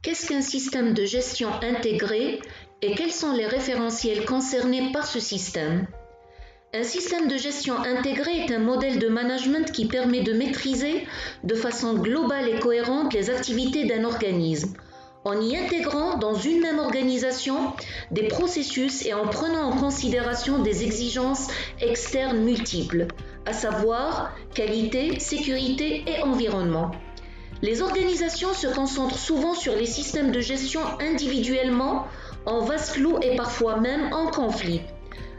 Qu'est-ce qu'un système de gestion intégré et quels sont les référentiels concernés par ce système? Un système de gestion intégré est un modèle de management qui permet de maîtriser de façon globale et cohérente les activités d'un organisme, en y intégrant dans une même organisation des processus et en prenant en considération des exigences externes multiples, à savoir qualité, sécurité et environnement. Les organisations se concentrent souvent sur les systèmes de gestion individuellement, en vase clos et parfois même en conflit.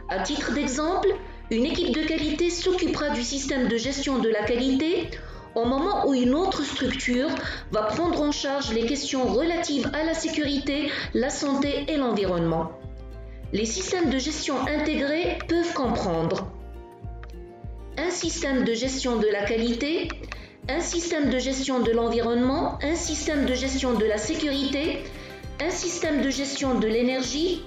À titre d'exemple, une équipe de qualité s'occupera du système de gestion de la qualité au moment où une autre structure va prendre en charge les questions relatives à la sécurité, la santé et l'environnement. Les systèmes de gestion intégrés peuvent comprendre un système de gestion de la qualité, un système de gestion de l'environnement, un système de gestion de la sécurité, un système de gestion de l'énergie,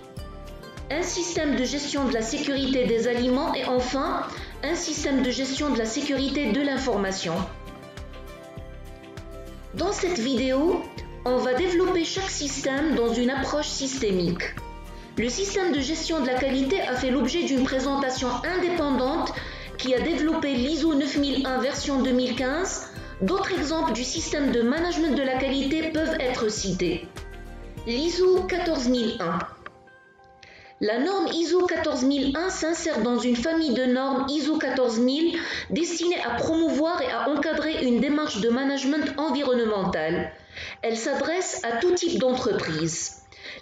un système de gestion de la sécurité des aliments et enfin, un système de gestion de la sécurité de l'information. Dans cette vidéo, on va développer chaque système dans une approche systémique. Le système de gestion de la qualité a fait l'objet d'une présentation indépendante qui a développé l'ISO 9001 version 2015. D'autres exemples du système de management de la qualité peuvent être cités. L'ISO 14001. La norme ISO 14001 s'insère dans une famille de normes ISO 14000 destinées à promouvoir et à encadrer une démarche de management environnemental. Elle s'adresse à tout type d'entreprise.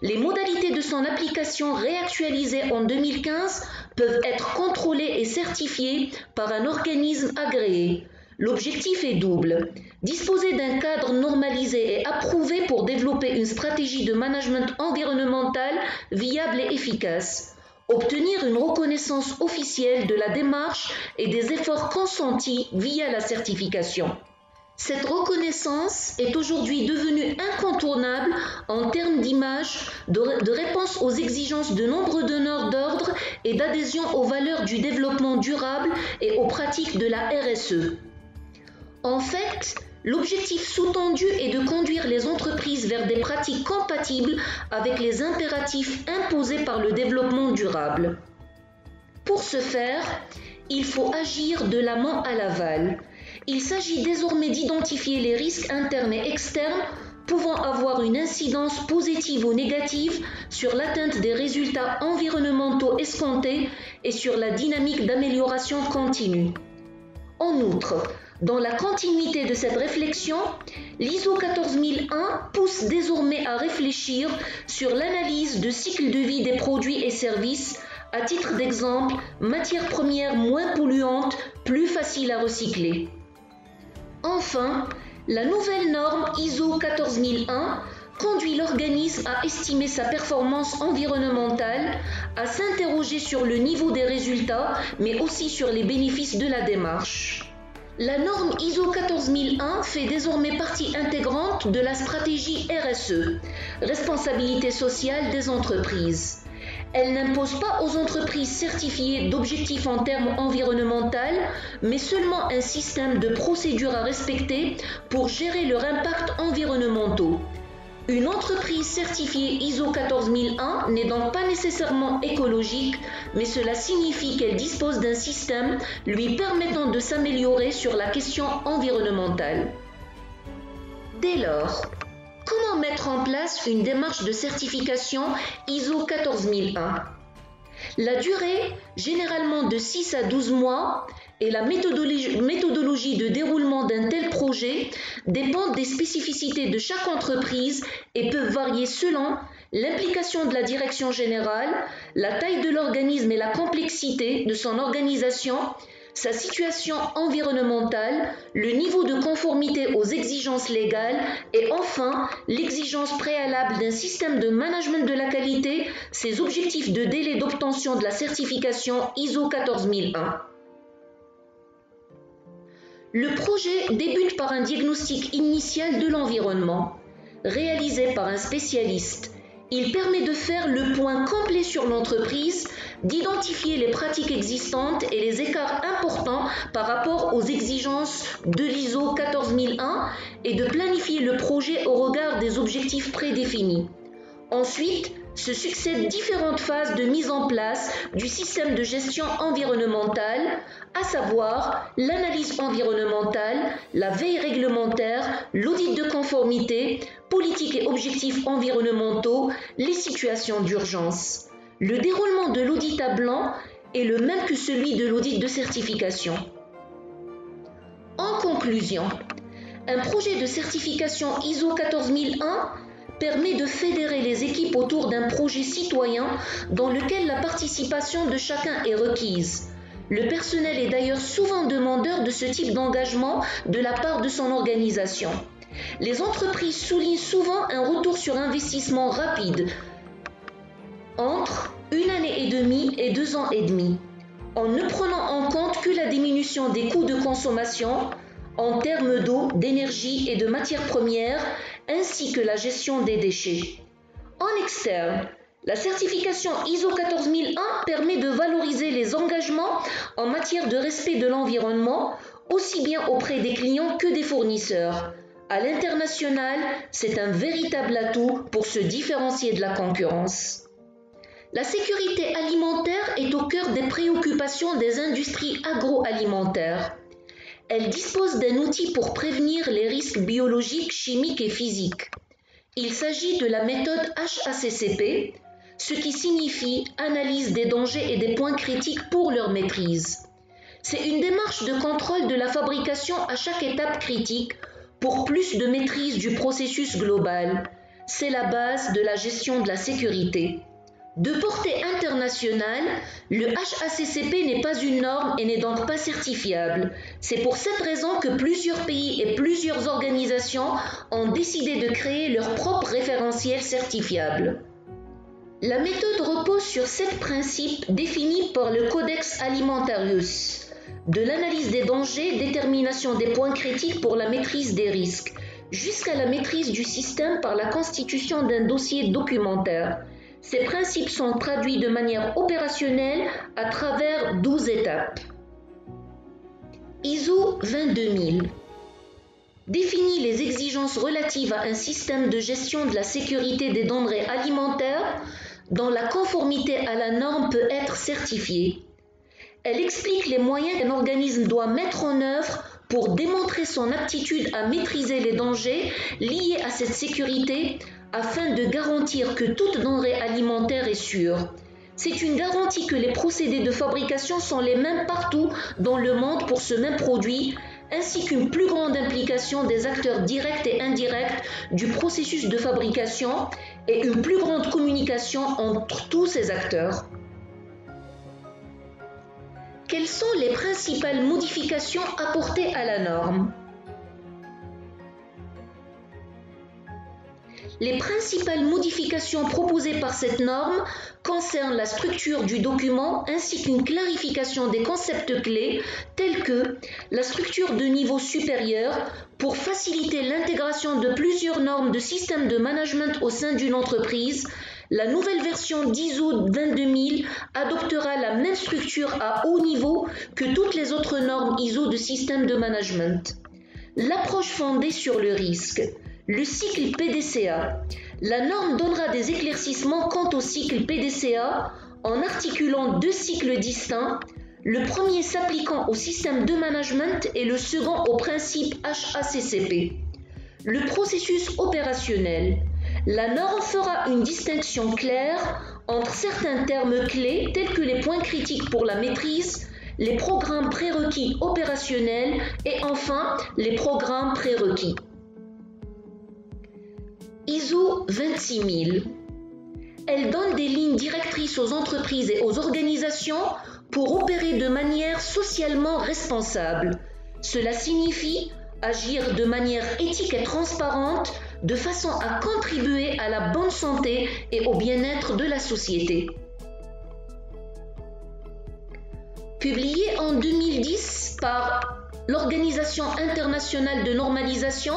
Les modalités de son application réactualisées en 2015 peuvent être contrôlées et certifiées par un organisme agréé. L'objectif est double. Disposer d'un cadre normalisé et approuvé pour développer une stratégie de management environnemental viable et efficace. Obtenir une reconnaissance officielle de la démarche et des efforts consentis via la certification. Cette reconnaissance est aujourd'hui devenue incontournable en termes d'image, de réponse aux exigences de nombreux donneurs d'ordre et d'adhésion aux valeurs du développement durable et aux pratiques de la RSE. En fait, l'objectif sous-tendu est de conduire les entreprises vers des pratiques compatibles avec les impératifs imposés par le développement durable. Pour ce faire, il faut agir de l'amont à l'aval. Il s'agit désormais d'identifier les risques internes et externes pouvant avoir une incidence positive ou négative sur l'atteinte des résultats environnementaux escomptés et sur la dynamique d'amélioration continue. En outre, dans la continuité de cette réflexion, l'ISO 14001 pousse désormais à réfléchir sur l'analyse de cycle de vie des produits et services, à titre d'exemple, matières premières moins polluantes, plus faciles à recycler. Enfin, la nouvelle norme ISO 14001 conduit l'organisme à estimer sa performance environnementale, à s'interroger sur le niveau des résultats, mais aussi sur les bénéfices de la démarche. La norme ISO 14001 fait désormais partie intégrante de la stratégie RSE, responsabilité sociale des entreprises. Elle n'impose pas aux entreprises certifiées d'objectifs en termes environnementaux, mais seulement un système de procédures à respecter pour gérer leur impact environnementaux. Une entreprise certifiée ISO 14001 n'est donc pas nécessairement écologique, mais cela signifie qu'elle dispose d'un système lui permettant de s'améliorer sur la question environnementale. Dès lors, comment mettre en place une démarche de certification ISO 14001? La durée, généralement de 6 à 12 mois, et la méthodologie de déroulement d'un tel projet dépendent des spécificités de chaque entreprise et peuvent varier selon l'implication de la direction générale, la taille de l'organisme et la complexité de son organisation, sa situation environnementale, le niveau de conformité aux exigences légales et enfin l'exigence préalable d'un système de management de la qualité, ses objectifs de délai d'obtention de la certification ISO 14001. Le projet débute par un diagnostic initial de l'environnement, réalisé par un spécialiste. Il permet de faire le point complet sur l'entreprise, d'identifier les pratiques existantes et les écarts importants par rapport aux exigences de l'ISO 14001 et de planifier le projet au regard des objectifs prédéfinis. Ensuite, se succèdent différentes phases de mise en place du système de gestion environnementale, à savoir l'analyse environnementale, la veille réglementaire, l'audit de conformité, politique et objectifs environnementaux, les situations d'urgence. Le déroulement de l'audit à blanc est le même que celui de l'audit de certification. En conclusion, un projet de certification ISO 14001 permet de fédérer les équipes autour d'un projet citoyen dans lequel la participation de chacun est requise. Le personnel est d'ailleurs souvent demandeur de ce type d'engagement de la part de son organisation. Les entreprises soulignent souvent un retour sur investissement rapide, entre 1 année et demie et 2 ans et demi, en ne prenant en compte que la diminution des coûts de consommation en termes d'eau, d'énergie et de matières premières, ainsi que la gestion des déchets. En externe, la certification ISO 14001 permet de valoriser les engagements en matière de respect de l'environnement, aussi bien auprès des clients que des fournisseurs. À l'international, c'est un véritable atout pour se différencier de la concurrence. La sécurité alimentaire est au cœur des préoccupations des industries agroalimentaires. Elle dispose d'un outil pour prévenir les risques biologiques, chimiques et physiques. Il s'agit de la méthode HACCP, ce qui signifie analyse des dangers et des points critiques pour leur maîtrise. C'est une démarche de contrôle de la fabrication à chaque étape critique pour plus de maîtrise du processus global. C'est la base de la gestion de la sécurité. De portée internationale, le HACCP n'est pas une norme et n'est donc pas certifiable. C'est pour cette raison que plusieurs pays et plusieurs organisations ont décidé de créer leur propre référentiel certifiable. La méthode repose sur 7 principes définis par le Codex Alimentarius, de l'analyse des dangers, détermination des points critiques pour la maîtrise des risques, jusqu'à la maîtrise du système par la constitution d'un dossier documentaire. Ces principes sont traduits de manière opérationnelle à travers 12 étapes. ISO 22000 définit les exigences relatives à un système de gestion de la sécurité des denrées alimentaires dont la conformité à la norme peut être certifiée. Elle explique les moyens qu'un organisme doit mettre en œuvre pour démontrer son aptitude à maîtriser les dangers liés à cette sécurité afin de garantir que toute denrée alimentaire est sûre. C'est une garantie que les procédés de fabrication sont les mêmes partout dans le monde pour ce même produit, ainsi qu'une plus grande implication des acteurs directs et indirects du processus de fabrication et une plus grande communication entre tous ces acteurs. Quelles sont les principales modifications apportées à la norme ? Les principales modifications proposées par cette norme concernent la structure du document ainsi qu'une clarification des concepts clés tels que la structure de niveau supérieur pour faciliter l'intégration de plusieurs normes de système de management au sein d'une entreprise. La nouvelle version d'ISO 22000 adoptera la même structure à haut niveau que toutes les autres normes ISO de système de management. L'approche fondée sur le risque. Le cycle PDCA. La norme donnera des éclaircissements quant au cycle PDCA en articulant 2 cycles distincts, le premier s'appliquant au système de management et le second au principe HACCP. Le processus opérationnel. La norme fera une distinction claire entre certains termes clés tels que les points critiques pour la maîtrise, les programmes prérequis opérationnels et enfin les programmes prérequis. ISO 26000. Elle donne des lignes directrices aux entreprises et aux organisations pour opérer de manière socialement responsable. Cela signifie agir de manière éthique et transparente de façon à contribuer à la bonne santé et au bien-être de la société. Publiée en 2010 par l'Organisation internationale de normalisation,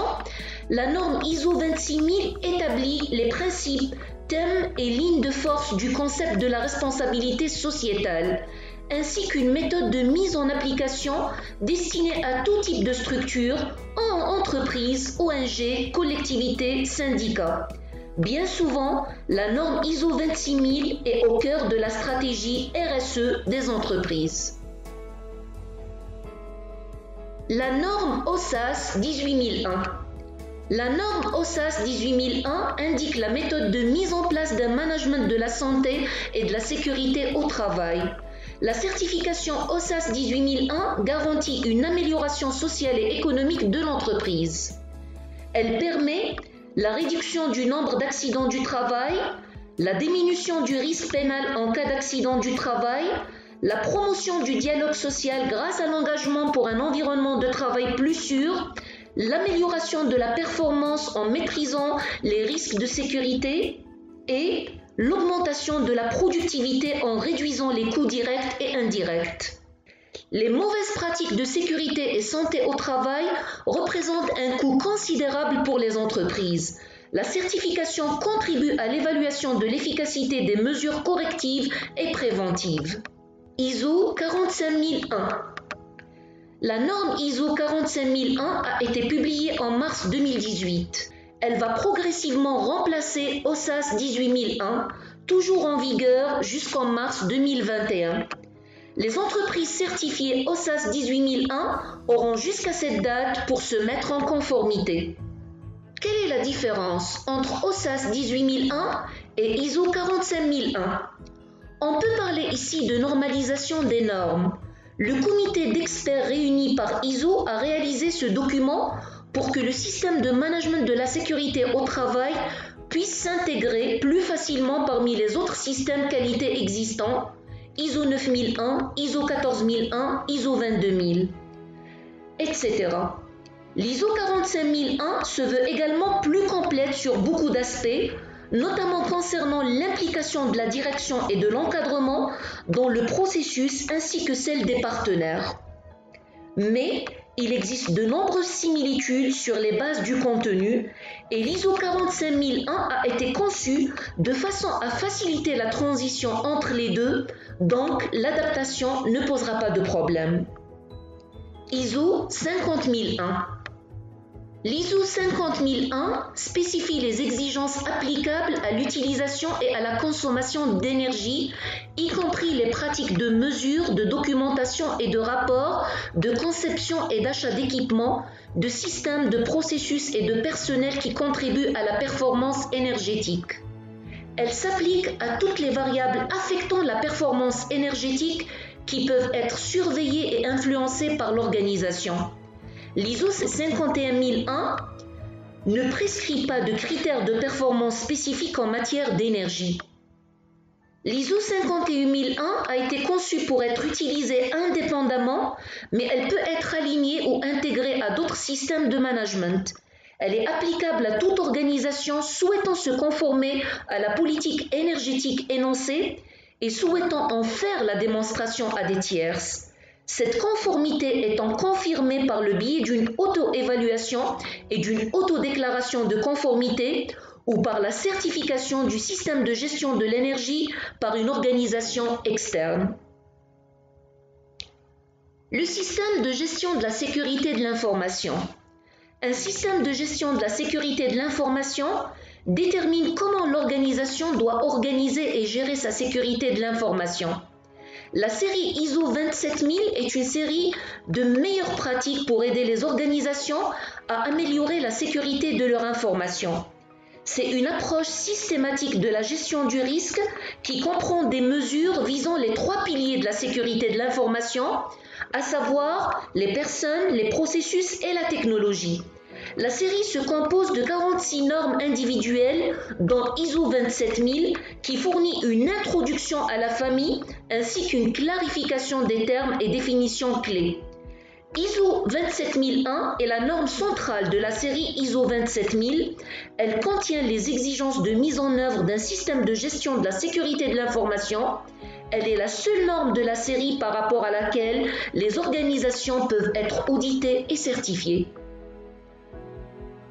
la norme ISO 26000 établit les principes thème et ligne de force du concept de la responsabilité sociétale, ainsi qu'une méthode de mise en application destinée à tout type de structure, en entreprise, ONG, collectivités, syndicats. Bien souvent, la norme ISO 26000 est au cœur de la stratégie RSE des entreprises. La norme OSAS 18001. La norme OSAS 18001 indique la méthode de mise en place d'un management de la santé et de la sécurité au travail. La certification OSAS 18001 garantit une amélioration sociale et économique de l'entreprise. Elle permet la réduction du nombre d'accidents du travail, la diminution du risque pénal en cas d'accident du travail, la promotion du dialogue social grâce à l'engagement pour un environnement de travail plus sûr, l'amélioration de la performance en maîtrisant les risques de sécurité et l'augmentation de la productivité en réduisant les coûts directs et indirects. Les mauvaises pratiques de sécurité et santé au travail représentent un coût considérable pour les entreprises. La certification contribue à l'évaluation de l'efficacité des mesures correctives et préventives. ISO 45001. La norme ISO 45001 a été publiée en mars 2018. Elle va progressivement remplacer OSAS 18001, toujours en vigueur jusqu'en mars 2021. Les entreprises certifiées OSAS 18001 auront jusqu'à cette date pour se mettre en conformité. Quelle est la différence entre OSAS 18001 et ISO 45001? On peut parler ici de normalisation des normes. Le comité d'experts réuni par ISO a réalisé ce document pour que le système de management de la sécurité au travail puisse s'intégrer plus facilement parmi les autres systèmes qualité existants, ISO 9001, ISO 14001, ISO 22000, etc. L'ISO 45001 se veut également plus complète sur beaucoup d'aspects, notamment concernant l'implication de la direction et de l'encadrement dans le processus ainsi que celle des partenaires. Mais il existe de nombreuses similitudes sur les bases du contenu et l'ISO 45001 a été conçu de façon à faciliter la transition entre les deux, donc l'adaptation ne posera pas de problème. ISO 50001. L'ISO 50001 spécifie les exigences applicables à l'utilisation et à la consommation d'énergie, y compris les pratiques de mesure, de documentation et de rapport, de conception et d'achat d'équipements, de systèmes, de processus et de personnel qui contribuent à la performance énergétique. Elle s'applique à toutes les variables affectant la performance énergétique qui peuvent être surveillées et influencées par l'organisation. L'ISO 51001 ne prescrit pas de critères de performance spécifiques en matière d'énergie. L'ISO 51001 a été conçue pour être utilisée indépendamment, mais elle peut être alignée ou intégrée à d'autres systèmes de management. Elle est applicable à toute organisation souhaitant se conformer à la politique énergétique énoncée et souhaitant en faire la démonstration à des tierces. Cette conformité étant confirmée par le biais d'une auto-évaluation et d'une autodéclaration de conformité ou par la certification du système de gestion de l'énergie par une organisation externe. Le système de gestion de la sécurité de l'information. Un système de gestion de la sécurité de l'information détermine comment l'organisation doit organiser et gérer sa sécurité de l'information. La série ISO 27000 est une série de meilleures pratiques pour aider les organisations à améliorer la sécurité de leur information. C'est une approche systématique de la gestion du risque qui comprend des mesures visant les 3 piliers de la sécurité de l'information, à savoir les personnes, les processus et la technologie. La série se compose de 46 normes individuelles, dont ISO 27000, qui fournit une introduction à la famille ainsi qu'une clarification des termes et définitions clés. ISO 27001 est la norme centrale de la série ISO 27000. Elle contient les exigences de mise en œuvre d'un système de gestion de la sécurité de l'information. Elle est la seule norme de la série par rapport à laquelle les organisations peuvent être auditées et certifiées.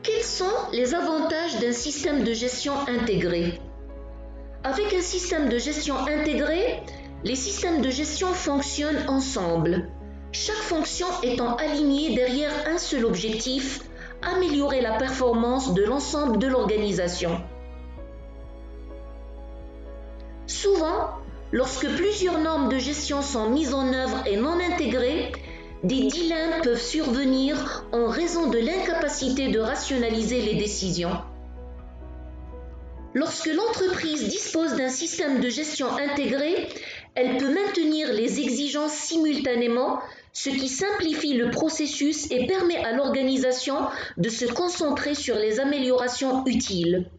Quels sont les avantages d'un système de gestion intégré? Avec un système de gestion intégré, les systèmes de gestion fonctionnent ensemble, chaque fonction étant alignée derrière un seul objectif, améliorer la performance de l'ensemble de l'organisation. Souvent, lorsque plusieurs normes de gestion sont mises en œuvre et non intégrées, des dilemmes peuvent survenir en raison de l'incapacité de rationaliser les décisions. Lorsque l'entreprise dispose d'un système de gestion intégré, elle peut maintenir les exigences simultanément, ce qui simplifie le processus et permet à l'organisation de se concentrer sur les améliorations utiles.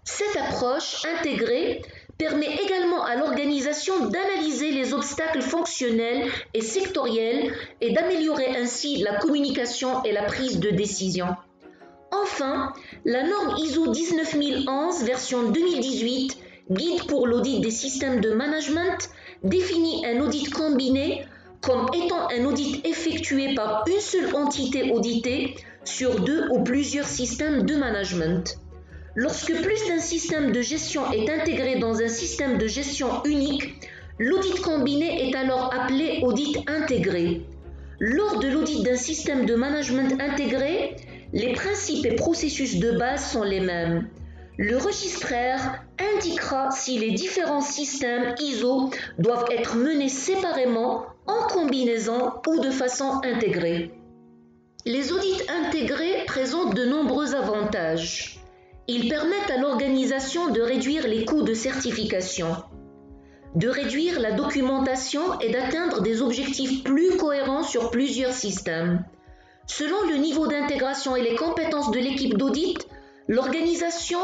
Cette approche intégrée permet également à l'organisation d'analyser les obstacles fonctionnels et sectoriels et d'améliorer ainsi la communication et la prise de décision. Enfin, la norme ISO 19011 version 2018, Guide pour l'audit des systèmes de management, définit un audit combiné comme étant un audit effectué par une seule entité auditée sur deux ou plusieurs systèmes de management. Lorsque plus d'un système de gestion est intégré dans un système de gestion unique, l'audit combiné est alors appelé audit intégré. Lors de l'audit d'un système de management intégré, les principes et processus de base sont les mêmes. Le registraire indiquera si les différents systèmes ISO doivent être menés séparément, en combinaison ou de façon intégrée. Les audits intégrés présentent de nombreux avantages. Ils permettent à l'organisation de réduire les coûts de certification, de réduire la documentation et d'atteindre des objectifs plus cohérents sur plusieurs systèmes. Selon le niveau d'intégration et les compétences de l'équipe d'audit, l'organisation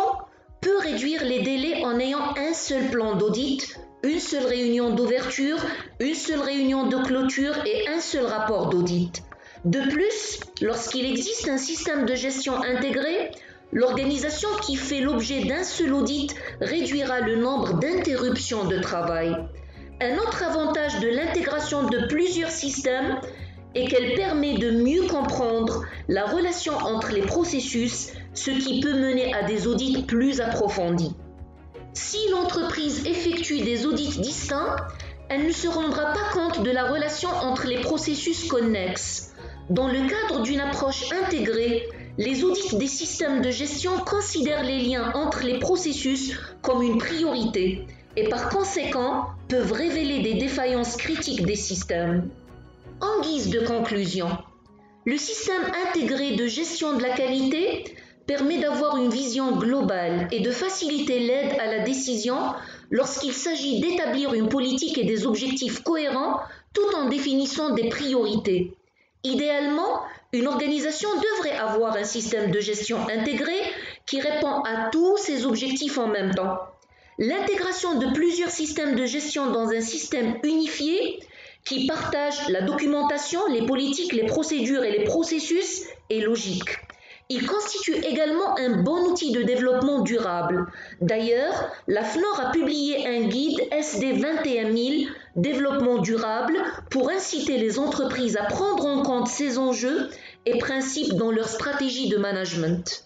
peut réduire les délais en ayant un seul plan d'audit, une seule réunion d'ouverture, une seule réunion de clôture et un seul rapport d'audit. De plus, lorsqu'il existe un système de gestion intégré, l'organisation qui fait l'objet d'un seul audit réduira le nombre d'interruptions de travail. Un autre avantage de l'intégration de plusieurs systèmes est qu'elle permet de mieux comprendre la relation entre les processus, ce qui peut mener à des audits plus approfondis. Si l'entreprise effectue des audits distincts, elle ne se rendra pas compte de la relation entre les processus connexes. Dans le cadre d'une approche intégrée, les audits des systèmes de gestion considèrent les liens entre les processus comme une priorité et par conséquent peuvent révéler des défaillances critiques des systèmes. En guise de conclusion, le système intégré de gestion de la qualité permet d'avoir une vision globale et de faciliter l'aide à la décision lorsqu'il s'agit d'établir une politique et des objectifs cohérents tout en définissant des priorités. Idéalement, une organisation devrait avoir un système de gestion intégré qui répond à tous ces objectifs en même temps. L'intégration de plusieurs systèmes de gestion dans un système unifié qui partage la documentation, les politiques, les procédures et les processus est logique. Il constitue également un bon outil de développement durable. D'ailleurs, la FNOR a publié un guide SD 21000 Développement durable pour inciter les entreprises à prendre en compte ces enjeux et principes dans leur stratégie de management.